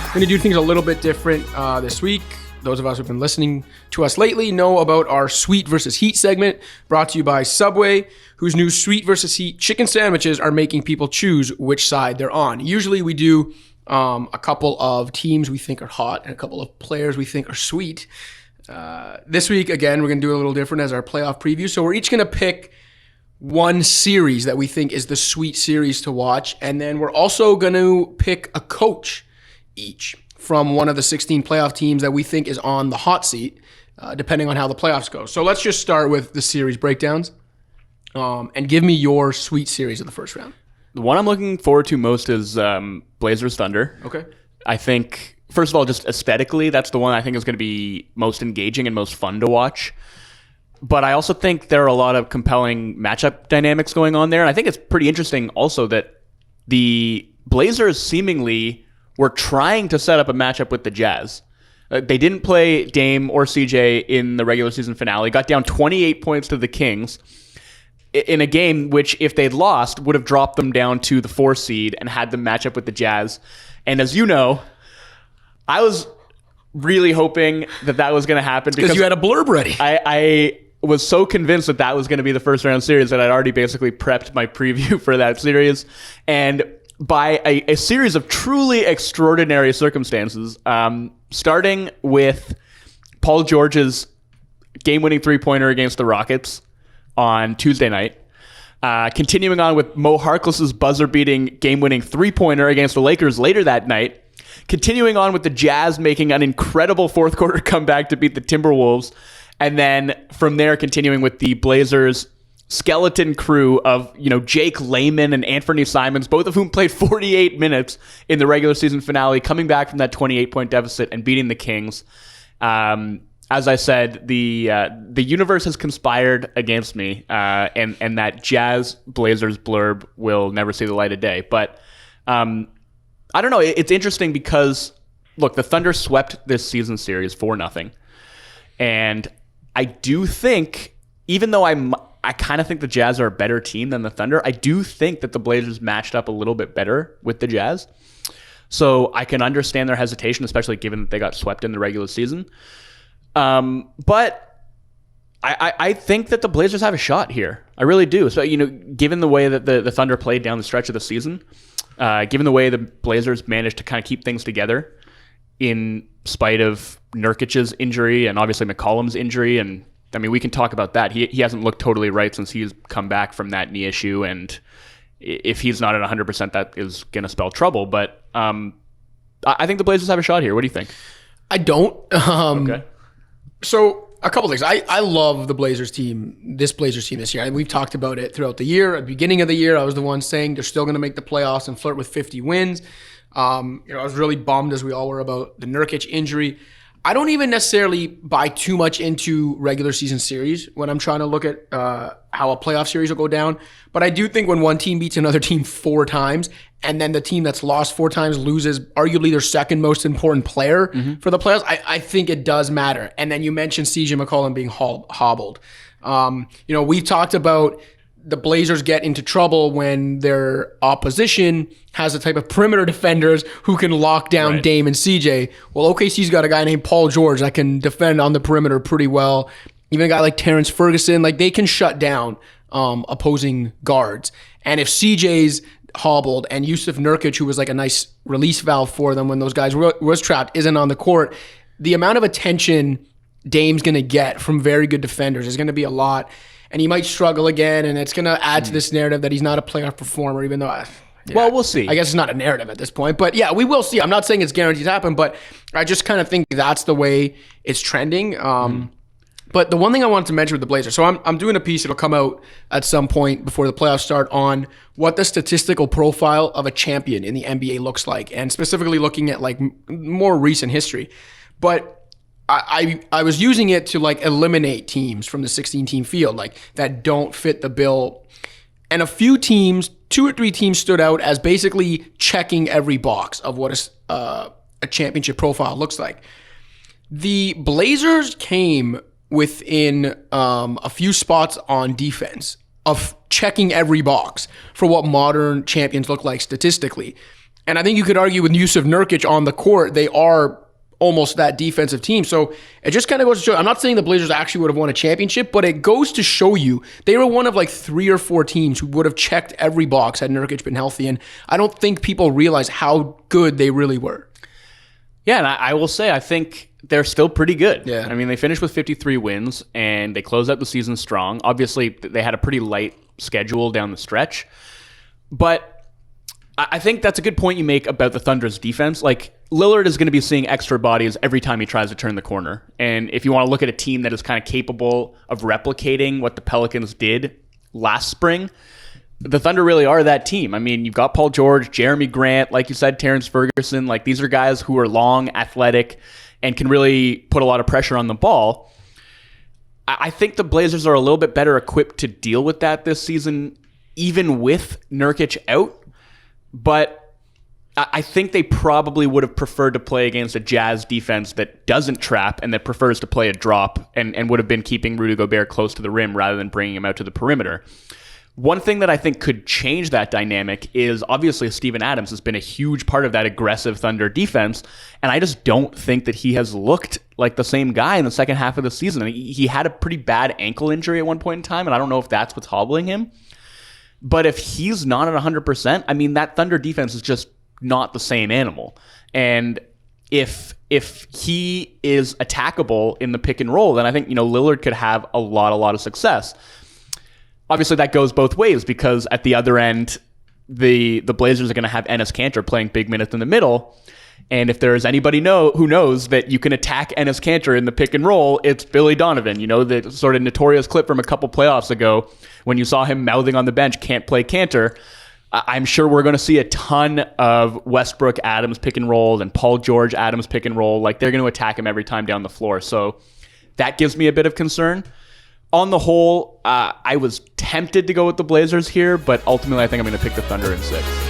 We're going to do things a little bit different this week. Those of us who've been listening to us lately know about our Sweet versus Heat segment, brought to you by Subway, whose new Sweet versus Heat chicken sandwiches are making people choose which side they're on. Usually we do a couple of teams we think are hot and a couple of players we think are sweet. This week, again, we're going to do a little different as our playoff preview. So we're each going to pick one series that we think is the sweet series to watch, and then we're also going to pick a coach each from one of the 16 playoff teams that we think is on the hot seat, depending on how the playoffs go. So let's just start with the series breakdowns, and give me your sweet series of the first round. The one I'm looking forward to most is Blazers Thunder. Okay. I think, first of all, just aesthetically, that's the one I think is going to be most engaging and most fun to watch. But I also think there are a lot of compelling matchup dynamics going on there. And I think it's pretty interesting also that the Blazers seemingly were trying to set up a matchup with the Jazz. They didn't play Dame or CJ in the regular season finale, got down 28 points to the Kings in a game which, if they'd lost, would have dropped them down to the 4 seed and had them match up with the Jazz. And as you know, I was really hoping that was going to happen because you had a blurb ready. I was so convinced that was going to be the first round series that I'd already basically prepped my preview for that series. And by a series of truly extraordinary circumstances, starting with Paul George's game-winning three-pointer against the Rockets on Tuesday night, continuing on with Mo Harkless's buzzer-beating game-winning three-pointer against the Lakers later that night, continuing on with the Jazz making an incredible fourth-quarter comeback to beat the Timberwolves, and then from there continuing with the Blazers' skeleton crew of, Jake Layman and Anthony Simons, both of whom played 48 minutes in the regular season finale, coming back from that 28-point deficit and beating the Kings. As I said, the universe has conspired against me, and that Jazz Blazers blurb will never see the light of day. But I don't know. It's interesting because, look, the Thunder swept this season series 4-0, and I do think, even though I kind of think the Jazz are a better team than the Thunder, I do think that the Blazers matched up a little bit better with the Jazz. So I can understand their hesitation, especially given that they got swept in the regular season. But I think that the Blazers have a shot here. I really do. So, given the way that the Thunder played down the stretch of the season, given the way the Blazers managed to kind of keep things together in spite of Nurkic's injury and obviously McCollum's injury, and I mean, we can talk about that. He hasn't looked totally right since he's come back from that knee issue, and if he's not at 100%, that is going to spell trouble. But I think the Blazers have a shot here. What do you think? I don't. Okay. So a couple things. I love the Blazers team this year. We've talked about it throughout the year. At the beginning of the year, I was the one saying they're still going to make the playoffs and flirt with 50 wins. I was really bummed, as we all were, about the Nurkic injury. I don't even necessarily buy too much into regular season series when I'm trying to look at how a playoff series will go down. But I do think when one team beats another team 4 times, and then the team that's lost 4 times loses arguably their second most important player for the playoffs, I think it does matter. And then you mentioned CJ McCollum being hobbled. We've talked about the Blazers get into trouble when their opposition has a type of perimeter defenders who can lock down Dame and CJ. Well, OKC's got a guy named Paul George that can defend on the perimeter pretty well. Even a guy like Terrence Ferguson, they can shut down opposing guards. And if CJ's hobbled and Yusuf Nurkic, who was like a nice release valve for them when those guys was trapped, isn't on the court, the amount of attention Dame's going to get from very good defenders is going to be a lot. And he might struggle again, and it's going to add to this narrative that he's not a playoff performer, even though... Well, we'll see. I guess it's not a narrative at this point. But yeah, we will see. I'm not saying it's guaranteed to happen, but I just kind of think that's the way it's trending. But the one thing I wanted to mention with the Blazers, so I'm doing a piece, it'll come out at some point before the playoffs start, on what the statistical profile of a champion in the NBA looks like, and specifically looking at more recent history. But I was using it to eliminate teams from the 16-team field that don't fit the bill. And a few teams, 2 or 3 teams, stood out as basically checking every box of what a championship profile looks like. The Blazers came within a few spots on defense of checking every box for what modern champions look like statistically. And I think you could argue with Yusuf Nurkic on the court, they are almost that defensive team. So it just kind of goes to show, I'm not saying the Blazers actually would have won a championship, but it goes to show you they were one of like 3 or 4 teams who would have checked every box had Nurkic been healthy. And I don't think people realize how good they really were. Yeah, and I will say, I think they're still pretty good. Yeah. I mean, they finished with 53 wins, and they closed out the season strong. Obviously, they had a pretty light schedule down the stretch. But I think that's a good point you make about the Thunder's defense. Like, Lillard is going to be seeing extra bodies every time he tries to turn the corner. And if you want to look at a team that is kind of capable of replicating what the Pelicans did last spring, the Thunder really are that team. I mean, you've got Paul George, Jeremy Grant, like you said, Terrence Ferguson. Like, these are guys who are long, athletic, and can really put a lot of pressure on the ball. I think the Blazers are a little bit better equipped to deal with that this season, even with Nurkic out. But I think they probably would have preferred to play against a Jazz defense that doesn't trap and that prefers to play a drop and would have been keeping Rudy Gobert close to the rim rather than bringing him out to the perimeter. One thing that I think could change that dynamic is obviously Steven Adams has been a huge part of that aggressive Thunder defense, and I just don't think that he has looked like the same guy in the second half of the season. I mean, he had a pretty bad ankle injury at one point in time, and I don't know if that's what's hobbling him. But if he's not at 100%, I mean, that Thunder defense is just not the same animal. And if he is attackable in the pick and roll, then I think, Lillard could have a lot of success. Obviously, that goes both ways because at the other end, the Blazers are going to have Enes Kanter playing big minutes in the middle. And if there is anybody who knows that you can attack Enes Kanter in the pick and roll, it's Billy Donovan. The sort of notorious clip from a couple playoffs ago when you saw him mouthing on the bench, "Can't play Kanter." I'm sure we're going to see a ton of Westbrook Adams pick and roll and Paul George Adams pick and roll. Like, they're going to attack him every time down the floor. So that gives me a bit of concern. On the whole, I was tempted to go with the Blazers here, but ultimately I think I'm going to pick the Thunder in 6.